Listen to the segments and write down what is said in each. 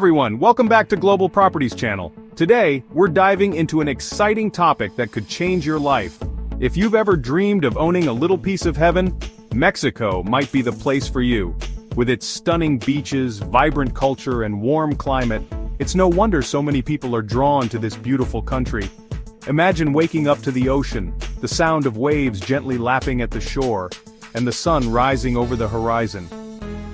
everyone, welcome back to Global Properties Channel. Today, we're diving into an exciting topic that could change your life. If you've ever dreamed of owning a little piece of heaven, Mexico might be the place for you. With its stunning beaches, vibrant culture, and warm climate, it's no wonder so many people are drawn to this beautiful country. Imagine waking up to the ocean, the sound of waves gently lapping at the shore, and the sun rising over the horizon.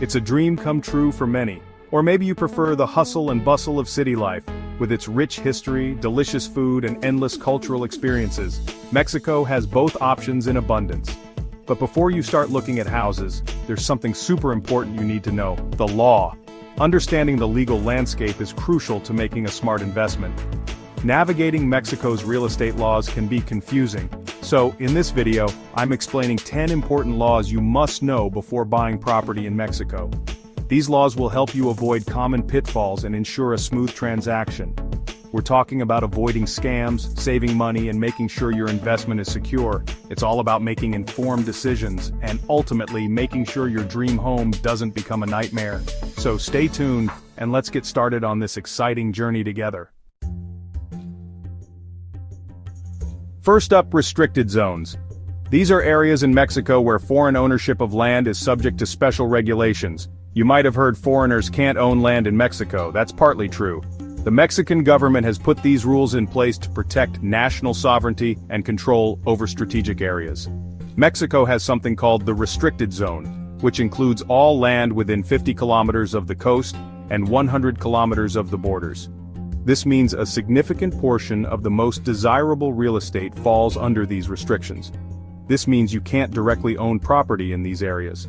It's a dream come true for many. Or maybe you prefer the hustle and bustle of city life, with its rich history, delicious food, and endless cultural experiences. Mexico has both options in abundance. But before you start looking at houses, there's something super important you need to know: the law. Understanding the legal landscape is crucial to making a smart investment. Navigating Mexico's real estate laws can be confusing. So, in this video, I'm explaining 10 important laws you must know before buying property in Mexico. These laws will help you avoid common pitfalls and ensure a smooth transaction. We're talking about avoiding scams, saving money, and making sure your investment is secure. It's all about making informed decisions, and ultimately making sure your dream home doesn't become a nightmare. So stay tuned, and let's get started on this exciting journey together. First up, restricted zones. These are areas in Mexico where foreign ownership of land is subject to special regulations. You might have heard foreigners can't own land in Mexico. That's partly true. The Mexican government has put these rules in place to protect national sovereignty and control over strategic areas. Mexico has something called the restricted zone, which includes all land within 50 kilometers of the coast and 100 kilometers of the borders. This means a significant portion of the most desirable real estate falls under these restrictions. This means you can't directly own property in these areas.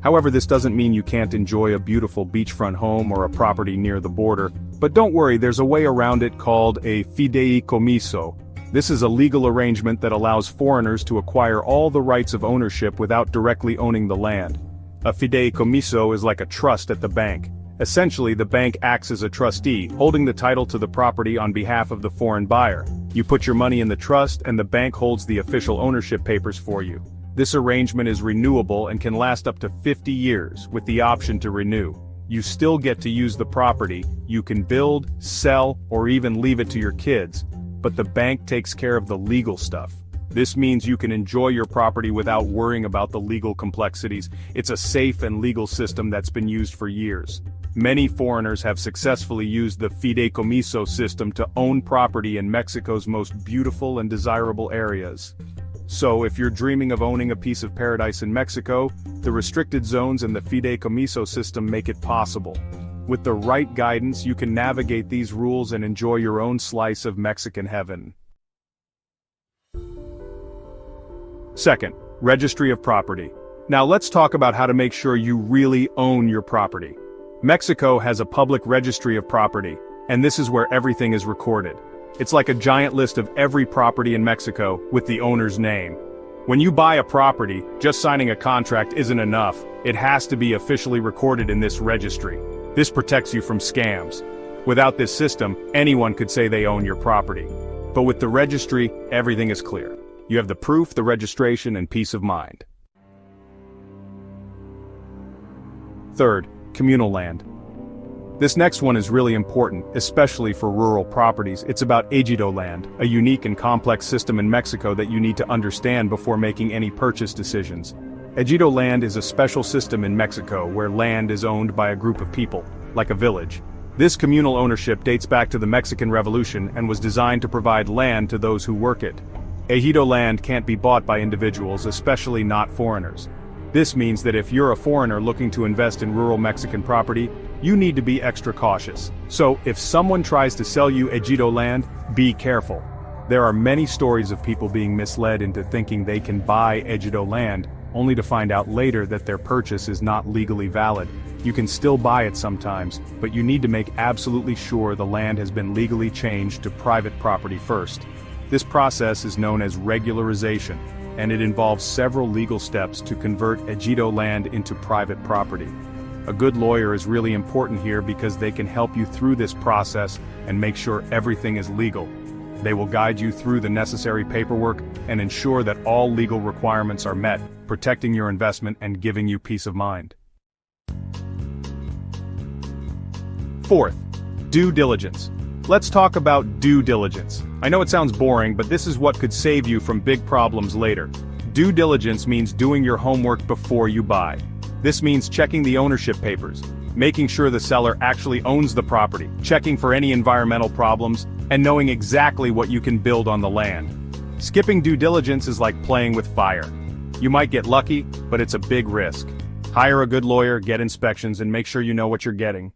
However, this doesn't mean you can't enjoy a beautiful beachfront home or a property near the border. But don't worry, there's a way around it called a Fideicomiso. This is a legal arrangement that allows foreigners to acquire all the rights of ownership without directly owning the land. A Fideicomiso is like a trust at the bank. Essentially, the bank acts as a trustee, holding the title to the property on behalf of the foreign buyer. You put your money in the trust, and the bank holds the official ownership papers for you. This arrangement is renewable and can last up to 50 years, with the option to renew. You still get to use the property, you can build, sell, or even leave it to your kids, but the bank takes care of the legal stuff. This means you can enjoy your property without worrying about the legal complexities. It's a safe and legal system that's been used for years. Many foreigners have successfully used the Fideicomiso system to own property in Mexico's most beautiful and desirable areas. So, if you're dreaming of owning a piece of paradise in Mexico, the restricted zones and the Fideicomiso system make it possible. With the right guidance, you can navigate these rules and enjoy your own slice of Mexican heaven. Second, registry of property. Now let's talk about how to make sure you really own your property. Mexico has a public registry of property, and this is where everything is recorded. It's like a giant list of every property in Mexico, with the owner's name. When you buy a property, just signing a contract isn't enough. It has to be officially recorded in this registry. This protects you from scams. Without this system, anyone could say they own your property. But with the registry, everything is clear. You have the proof, the registration, and peace of mind. Third, communal land. This next one is really important, especially for rural properties. It's about Ejido land, a unique and complex system in Mexico that you need to understand before making any purchase decisions. Ejido land is a special system in Mexico where land is owned by a group of people, like a village. This communal ownership dates back to the Mexican Revolution and was designed to provide land to those who work it. Ejido land can't be bought by individuals, especially not foreigners. This means that if you're a foreigner looking to invest in rural Mexican property, you need to be extra cautious. So, if someone tries to sell you Ejido land, be careful. There are many stories of people being misled into thinking they can buy Ejido land, only to find out later that their purchase is not legally valid. You can still buy it sometimes, but you need to make absolutely sure the land has been legally changed to private property first. This process is known as regularization, and it involves several legal steps to convert Ejido land into private property. A good lawyer is really important here because they can help you through this process and make sure everything is legal. They will guide you through the necessary paperwork and ensure that all legal requirements are met, protecting your investment and giving you peace of mind. Fourth, Due diligence. Let's talk about due diligence. I know it sounds boring, but this is what could save you from big problems later. Due diligence means doing your homework before you buy. This means checking the ownership papers, making sure the seller actually owns the property, checking for any environmental problems, and knowing exactly what you can build on the land. Skipping due diligence is like playing with fire. You might get lucky, but it's a big risk. Hire a good lawyer, get inspections, and make sure you know what you're getting.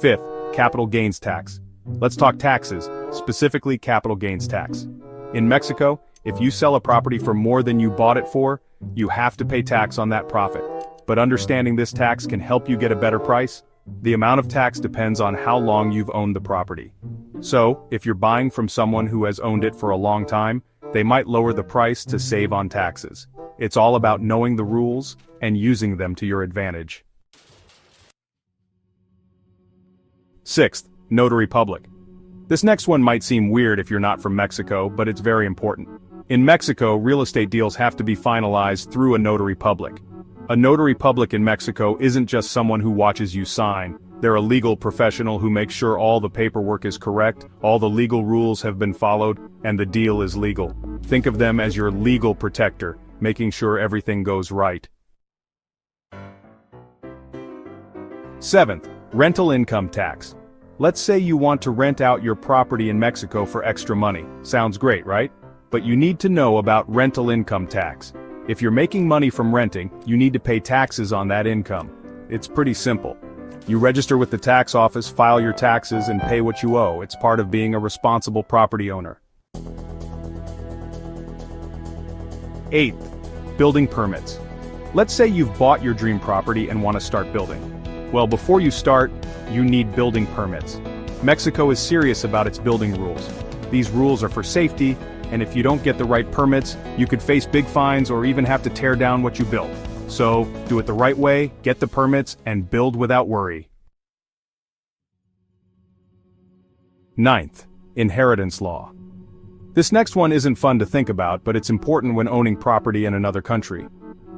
Fifth, capital gains tax. Let's talk taxes, specifically capital gains tax. In Mexico, if you sell a property for more than you bought it for, you have to pay tax on that profit. But understanding this tax can help you get a better price. The amount of tax depends on how long you've owned the property. So, if you're buying from someone who has owned it for a long time, they might lower the price to save on taxes. It's all about knowing the rules and using them to your advantage. Sixth, notary public. This next one might seem weird if you're not from Mexico, but it's very important. In Mexico, real estate deals have to be finalized through a notary public. A notary public in Mexico isn't just someone who watches you sign. They're a legal professional who makes sure all the paperwork is correct, all the legal rules have been followed, and the deal is legal. Think of them as your legal protector, making sure everything goes right. Seventh, rental income tax. Let's say you want to rent out your property in Mexico for extra money. Sounds great, right? But you need to know about rental income tax. If you're making money from renting, you need to pay taxes on that income. It's pretty simple. You register with the tax office, file your taxes, and pay what you owe. It's part of being a responsible property owner. Eighth, building permits. Let's say you've bought your dream property and want to start building. Well, before you start, you need building permits. Mexico is serious about its building rules. These rules are for safety, and if you don't get the right permits, you could face big fines or even have to tear down what you built. So, do it the right way, get the permits, and build without worry. Ninth, inheritance law. This next one isn't fun to think about, but it's important when owning property in another country.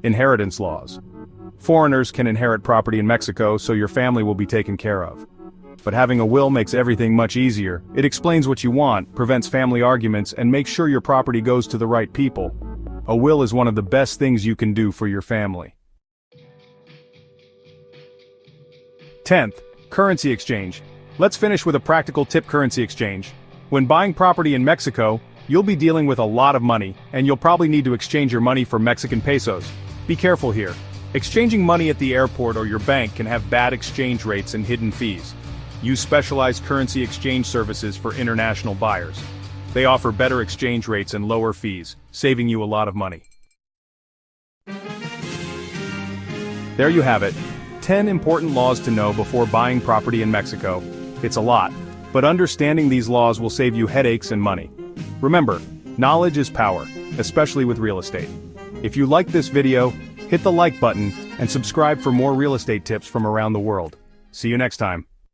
Inheritance laws. Foreigners can inherit property in Mexico, so your family will be taken care of. But having a will makes everything much easier. It explains what you want, prevents family arguments, and makes sure your property goes to the right people. A will is one of the best things you can do for your family. 10th, currency exchange. Let's finish with a practical tip: currency exchange. When buying property in Mexico, you'll be dealing with a lot of money, and you'll probably need to exchange your money for Mexican pesos. Be careful here. Exchanging money at the airport or your bank can have bad exchange rates and hidden fees. Use specialized currency exchange services for international buyers. They offer better exchange rates and lower fees, saving you a lot of money. There you have it. 10 important laws to know before buying property in Mexico. It's a lot, but understanding these laws will save you headaches and money. Remember, knowledge is power, especially with real estate. If you liked this video, hit the like button and subscribe for more real estate tips from around the world. See you next time.